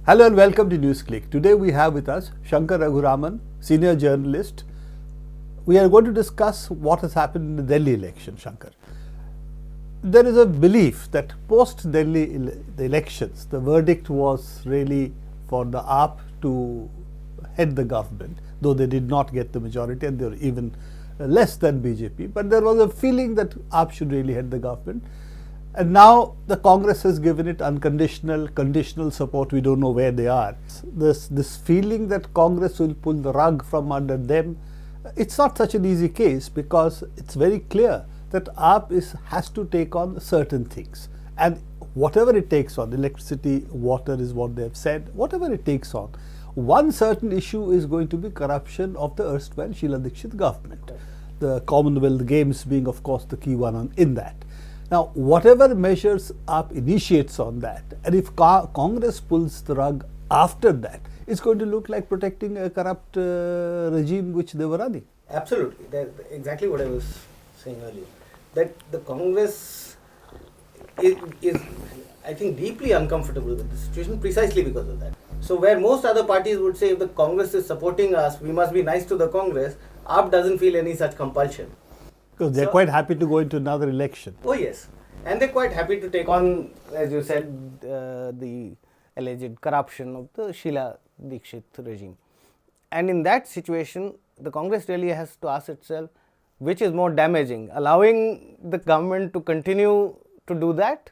Hello and welcome to Newsclick. Today we have with us Shankar Raghuraman, senior journalist. We are going to discuss what has happened in the Delhi election, Shankar. There is a belief that post-Delhi the elections, the verdict was really for the AAP to head the government, though they did not get the majority and they were even less than BJP. But there was a feeling that AAP should really head the government. And now the Congress has given it unconditional, conditional support. We don't know where they are. This feeling that Congress will pull the rug from under them, it's not such an easy case because it's very clear that AAP has to take on certain things. And whatever it takes on, electricity, water is what they have said, whatever it takes on, one certain issue is going to be corruption of the erstwhile Sheila Dikshit government. The Commonwealth Games being, of course, the key one in that. Now, whatever measures AAP initiates on that, and if Congress pulls the rug after that, it's going to look like protecting a corrupt regime which they were running. Absolutely. That's exactly what I was saying earlier. That the Congress is, I think, deeply uncomfortable with the situation precisely because of that. So where most other parties would say if the Congress is supporting us, we must be nice to the Congress, AAP doesn't feel any such compulsion. Because they're quite happy to go into another election. Oh yes, and they're quite happy to take on, as you said, the alleged corruption of the Sheila Dikshit regime. And in that situation, the Congress really has to ask itself, which is more damaging, allowing the government to continue to do that,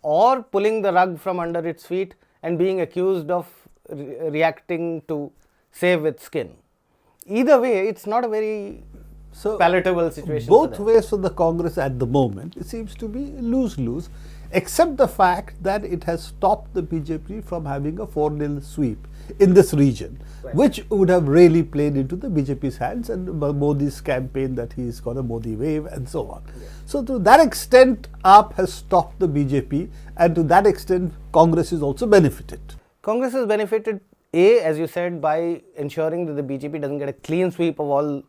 or pulling the rug from under its feet and being accused of reacting to save its skin. Either way, it's not a very palatable situation. Both ways for the Congress at the moment, it seems to be lose-lose, except the fact that it has stopped the BJP from having a 4-0 sweep in this region, right, which would have really played into the BJP's hands and Modi's campaign that he's got a Modi wave and so on. Yeah. So to that extent, AAP has stopped the BJP, and to that extent, Congress is also benefited. Congress has benefited, as you said, by ensuring that the BJP doesn't get a clean sweep of all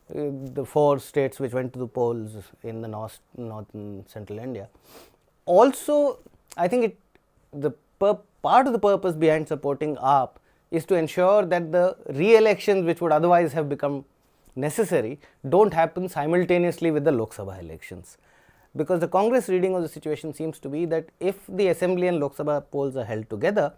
the 4 states which went to the polls in the north and central India. Also, I think part of the purpose behind supporting AAP is to ensure that the re-elections which would otherwise have become necessary don't happen simultaneously with the Lok Sabha elections. Because the Congress reading of the situation seems to be that if the Assembly and Lok Sabha polls are held together,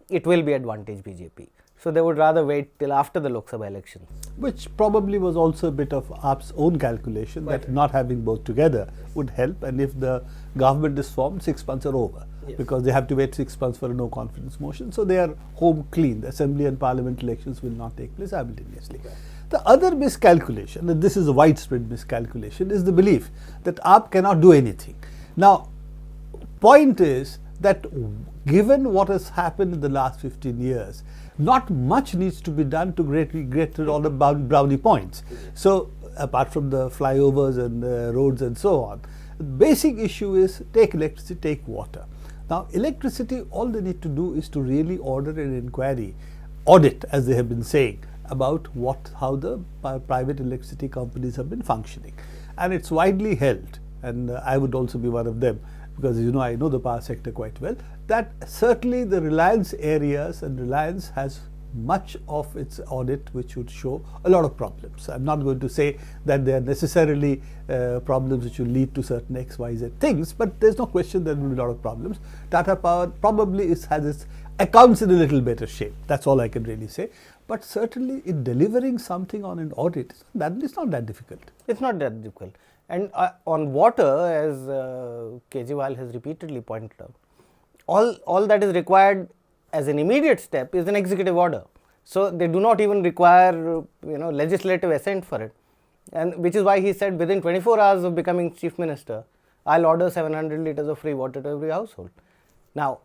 it will be advantage BJP. So they would rather wait till after the Lok Sabha elections. Which probably was also a bit of AAP's own calculation, that not having both together would help, and if the government is formed, 6 months are over. Yes. Because they have to wait 6 months for a no confidence motion. So they are home clean. The Assembly and Parliament elections will not take place simultaneously. Okay. The other miscalculation, and this is a widespread miscalculation, is the belief that AAP cannot do anything. Now, point is that given what has happened in the last 15 years, not much needs to be done to get rid of all the brownie points. So apart from the flyovers and roads and so on, the basic issue is take electricity, take water. Now electricity, all they need to do is to really order an inquiry, audit as they have been saying, about how the private electricity companies have been functioning. And it's widely held, and I would also be one of them, because you know I know the power sector quite well, that certainly the Reliance areas and Reliance has much of its audit which would show a lot of problems. I'm not going to say that they are necessarily problems which will lead to certain XYZ things, but there's no question there will be a lot of problems. Tata Power probably has its accounts in a little better shape. That's all I can really say. But certainly in delivering something on an audit, it's not that difficult. It's not that difficult. And on water, as Kejriwal has repeatedly pointed out, all that is required as an immediate step is an executive order. So they do not even require legislative assent for it. And which is why he said within 24 hours of becoming chief minister, I'll order 700 litres of free water to every household. Now,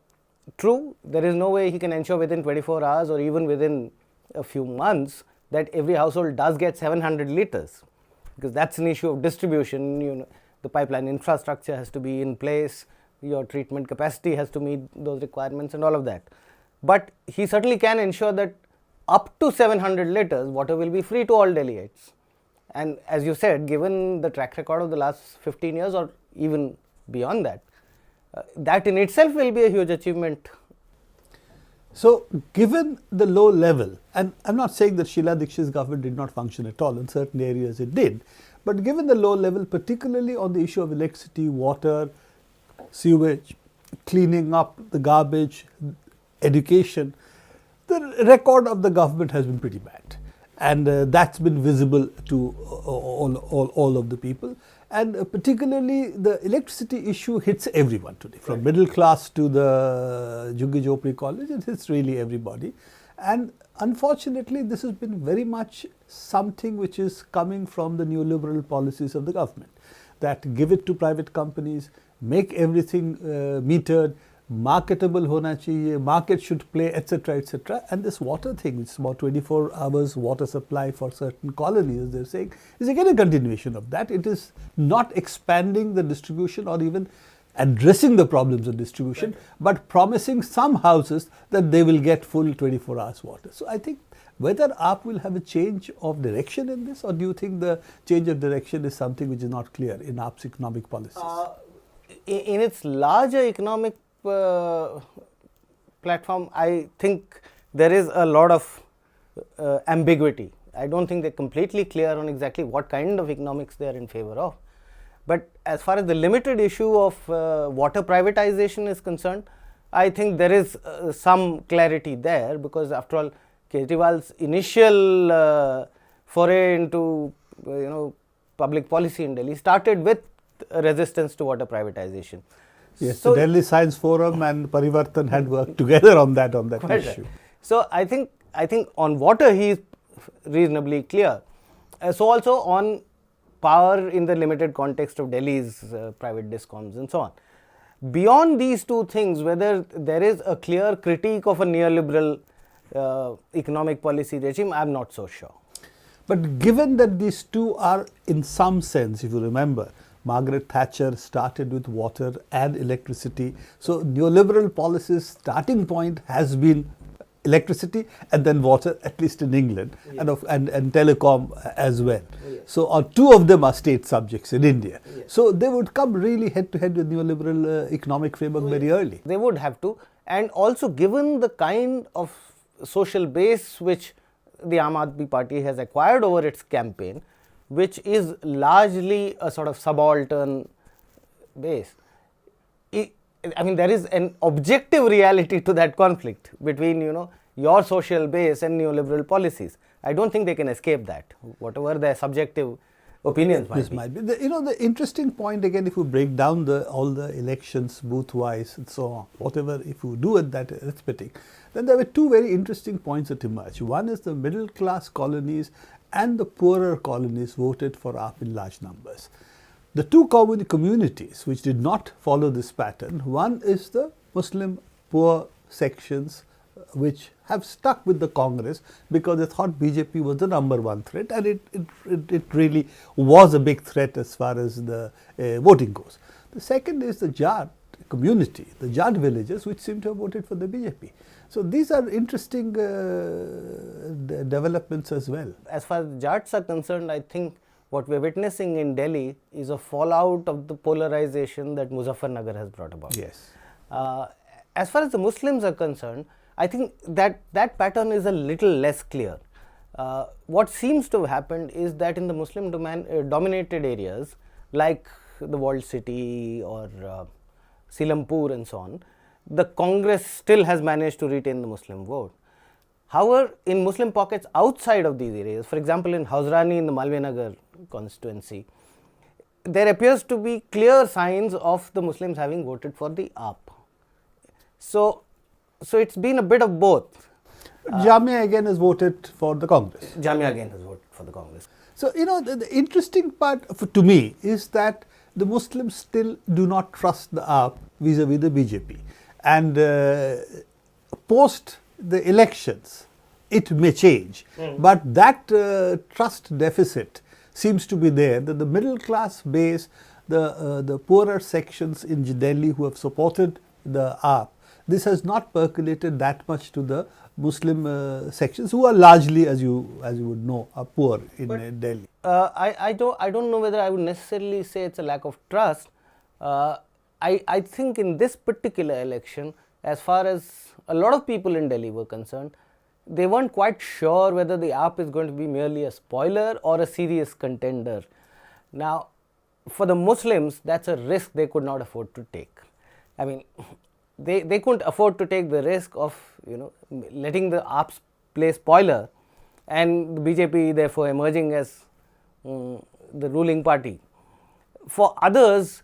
true, there is no way he can ensure within 24 hours or even within a few months that every household does get 700 litres. Because that's an issue of distribution. The pipeline infrastructure has to be in place, your treatment capacity has to meet those requirements and all of that. But he certainly can ensure that up to 700 litres water will be free to all Delhiites. And as you said, given the track record of the last 15 years or even beyond that, that in itself will be a huge achievement. So, given the low level, and I'm not saying that Sheila Dikshit's government did not function at all, in certain areas it did, but given the low level, particularly on the issue of electricity, water, sewage, cleaning up the garbage, education, the record of the government has been pretty bad. And that's been visible to all of the people. And particularly the electricity issue hits everyone today, from middle class to the Jhuggi Jhopri college, it hits really everybody. And unfortunately, this has been very much something which is coming from the neoliberal policies of the government, that give it to private companies, make everything metered, marketable hona chahiye, market should play, etc., etc. And this water thing, which is about 24 hours water supply for certain colonies, they're saying, is again a continuation of that. It is not expanding the distribution or even addressing the problems of distribution, but promising some houses that they will get full 24 hours water. So I think whether AAP will have a change of direction in this, or do you think the change of direction is something which is not clear in AAP's economic policies? In its larger economic platform, I think there is a lot of ambiguity. I don't think they're completely clear on exactly what kind of economics they are in favor of. But as far as the limited issue of water privatization is concerned, I think there is some clarity there, because after all, Kejriwal's initial foray into public policy in Delhi started with resistance to water privatization. Yes, so the Delhi Science Forum and Parivartan had worked together on that issue. Right. So I think on water he is reasonably clear. So also on power in the limited context of Delhi's private discoms and so on. Beyond these two things, whether there is a clear critique of a neoliberal economic policy regime, I am not so sure. But given that these two are in some sense, if you remember, Margaret Thatcher started with water and electricity. So neoliberal policy's starting point has been electricity and then water, at least in England, and telecom as well. So two of them are state subjects in India. So they would come really head to head with neoliberal economic framework very early. They would have to, and also given the kind of social base which the Aam Aadmi Party has acquired over its campaign, which is largely a sort of subaltern base. I mean, there is an objective reality to that conflict between, your social base and neoliberal policies. I don't think they can escape that, whatever their subjective opinions might be. The interesting point again, if you break down all the elections booth-wise and so on, whatever, if you do it that arithmetic, then there were two very interesting points that emerged. One is the middle class colonies and the poorer colonies voted for AAP in large numbers. The two communities which did not follow this pattern, one is the Muslim poor sections which have stuck with the Congress because they thought BJP was the number one threat, and it really was a big threat as far as the voting goes. The second is the Jat community, the Jat villages, which seem to have voted for the BJP. So these are interesting developments as well. As far as Jats are concerned, I think what we are witnessing in Delhi is a fallout of the polarization that Muzaffarnagar has brought about. Yes. As far as the Muslims are concerned, I think that pattern is a little less clear. What seems to have happened is that in the Muslim dominated areas like the walled city or Silampur and so on, the Congress still has managed to retain the Muslim vote. However, in Muslim pockets outside of these areas, for example in Hausrani in the Malvinagar constituency, there appears to be clear signs of the Muslims having voted for the AAP. So it's been a bit of both. Jamia again has voted for the Congress. Jamia again has voted for the Congress. So, the interesting part to me is that the Muslims still do not trust the AAP vis-a-vis the BJP. And post the elections, it may change. But that trust deficit seems to be there, that the middle class base, the poorer sections in Delhi who have supported the AAP, this has not percolated that much to the Muslim sections, who are largely, as you would know, are poor in Delhi. I don't know whether I would necessarily say it's a lack of trust. I think in this particular election, as far as a lot of people in Delhi were concerned, they weren't quite sure whether the AAP is going to be merely a spoiler or a serious contender. Now, for the Muslims, that's a risk they could not afford to take. I mean, they couldn't afford to take the risk of letting the AAP play spoiler and the BJP therefore emerging as the ruling party. For others,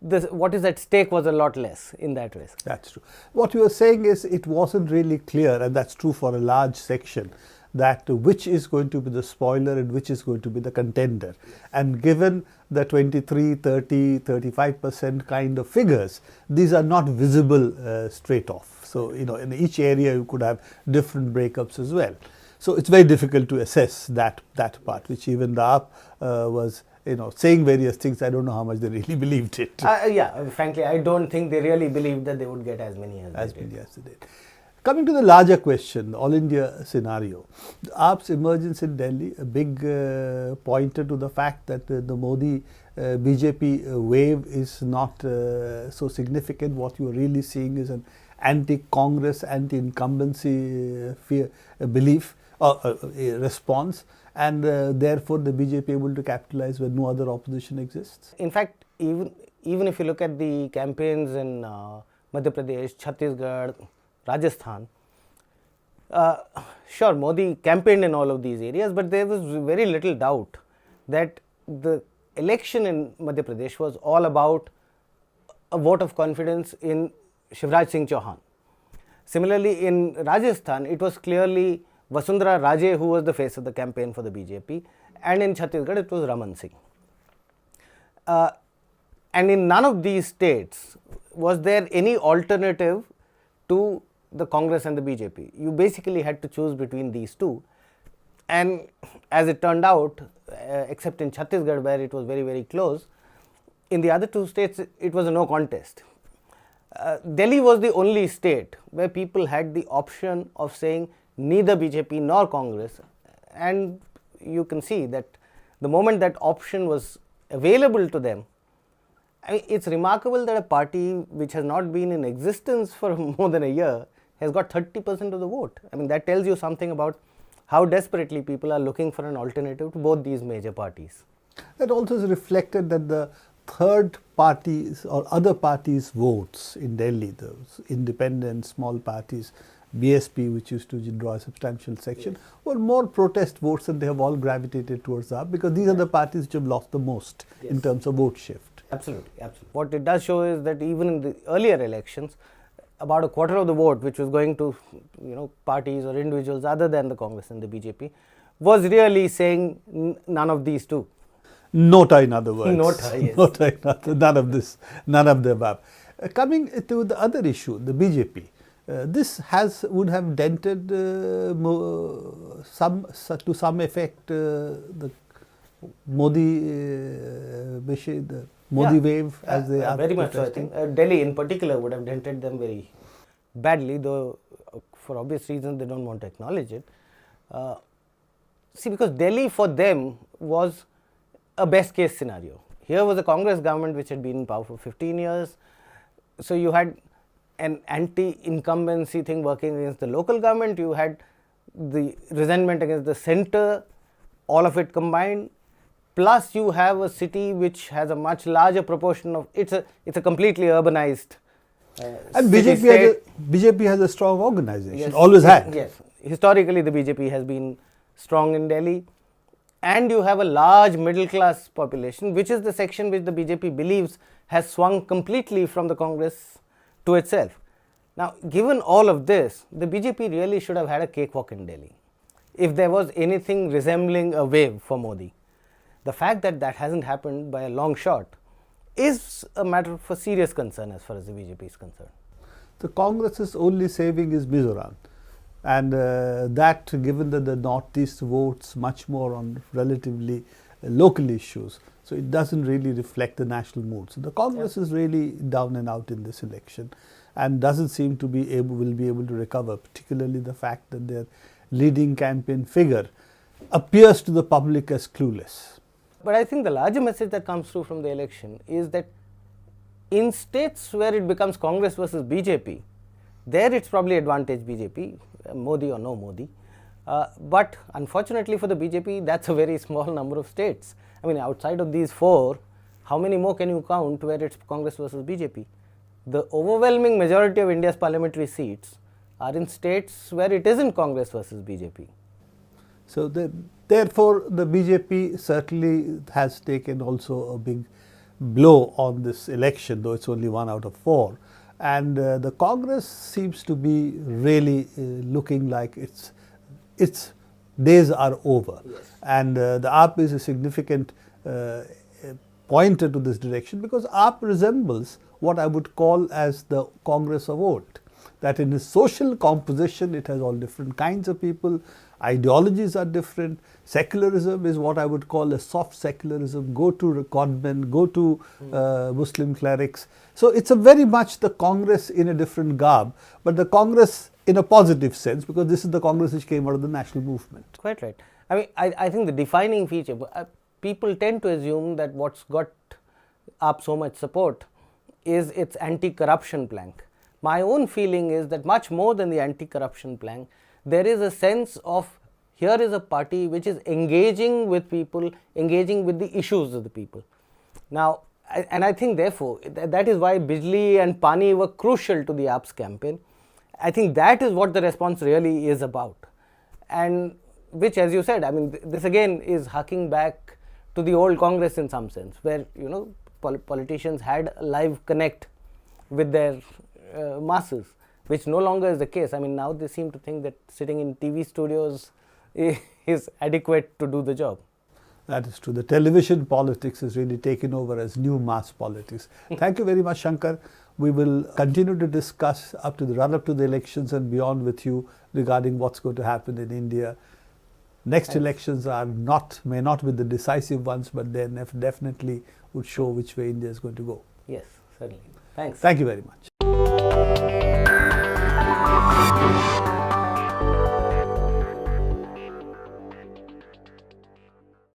what is at stake was a lot less in that risk. That's true. What you are saying is it wasn't really clear, and that's true for a large section, that which is going to be the spoiler and which is going to be the contender. And given the 23, 30, 35% kind of figures, these are not visible straight off. So, in each area you could have different breakups as well. So, it's very difficult to assess that part, which even the AAP was saying various things. I don't know how much they really believed it. Yeah, frankly, I don't think they really believed that they would get as many as they did. Coming to the larger question, the All India scenario, the AAP's emergence in Delhi, a big pointer to the fact that the Modi BJP wave is not so significant. What you are really seeing is an anti-Congress, anti-incumbency belief or response, and therefore the BJP able to capitalize when no other opposition exists. In fact, even if you look at the campaigns in Madhya Pradesh, Chhattisgarh, Rajasthan, sure, Modi campaigned in all of these areas, but there was very little doubt that the election in Madhya Pradesh was all about a vote of confidence in Shivraj Singh Chauhan. Similarly, in Rajasthan, it was clearly Vasundhara Raje who was the face of the campaign for the BJP, and in Chhattisgarh it was Raman Singh. And in none of these states was there any alternative to the Congress and the BJP. You basically had to choose between these two, and as it turned out, except in Chhattisgarh where it was very, very close, in the other two states it was a no contest. Delhi was the only state where people had the option of saying neither BJP nor Congress, and you can see that the moment that option was available to them, it's remarkable that a party which has not been in existence for more than a year has got 30% of the vote. That tells you something about how desperately people are looking for an alternative to both these major parties. That also is reflected that the third parties or other parties' votes in Delhi, the independent small parties, BSP, which used to draw a substantial section, were more protest votes, and they have all gravitated towards AAP because these are the parties which have lost the most in terms of vote shift. Absolutely. What it does show is that even in the earlier elections, about a quarter of the vote which was going to parties or individuals other than the Congress and the BJP was really saying none of these two. Nota, in other words. Nota, yes. Nota, none of this, none of the above. Coming to the other issue, the BJP. This would have dented to some effect the Modi the Modi wave, as they are very much so. I think Delhi in particular would have dented them very badly, though for obvious reasons they don't want to acknowledge it. Because Delhi for them was a best case scenario. Here was a Congress government which had been in power for 15 years. So you had an anti-incumbency thing working against the local government, you had the resentment against the centre, all of it combined, plus you have a city which has a much larger proportion of, it's a completely urbanized and BJP has a strong organization, yes, always had. Yes, historically the BJP has been strong in Delhi, and you have a large middle class population, which is the section which the BJP believes has swung completely from the Congress to itself. Now, given all of this, the BJP really should have had a cakewalk in Delhi if there was anything resembling a wave for Modi. The fact that that hasn't happened by a long shot is a matter for serious concern as far as the BJP is concerned. The Congress's only saving is Mizoram, and that, given that the Northeast votes much more on relatively local issues, so it doesn't really reflect the national mood. So the Congress is really down and out in this election, and doesn't seem to will be able to recover, particularly the fact that their leading campaign figure appears to the public as clueless. But I think the larger message that comes through from the election is that in states where it becomes Congress versus BJP, There it's probably advantage BJP, Modi or no Modi. But unfortunately for the BJP, that's a very small number of states. I mean, outside of these 4, how many more can you count where it's Congress versus BJP? The overwhelming majority of India's parliamentary seats are in states where it isn't Congress versus BJP. So therefore, the BJP certainly has taken also a big blow on this election, though it's only 1 out of 4. And the Congress seems to be really looking like its days are over. Yes. And the AAP is a significant pointer to this direction, because AAP resembles what I would call as the Congress of old. That in its social composition, it has all different kinds of people, ideologies are different, secularism is what I would call a soft secularism, go to recordmen, go to Muslim clerics. So it's a very much the Congress in a different garb, but the Congress in a positive sense, because this is the Congress which came out of the national movement. Quite right. I mean, I think the defining feature, people tend to assume that what's got up so much support is its anti-corruption plank. My own feeling is that much more than the anti-corruption plank, there is a sense of here is a party which is engaging with people, engaging with the issues of the people. Now, and I think therefore, that is why Bijli and Pani were crucial to the AAP's campaign. I think that is what the response really is about. And which, as you said, I mean, this again is harking back to the old Congress in some sense, where, you know, politicians had a live connect with their masses, which no longer is the case. I mean, now they seem to think that sitting in TV studios is adequate to do the job. That is true. The television politics is really taken over as new mass politics. Thank you very much, Shankar. We will continue to discuss up to the run-up to the elections and beyond with you regarding what's going to happen in India. Next elections are may not be the decisive ones, but they definitely would show which way India is going to go. Yes, certainly. Thanks. Thank you very much.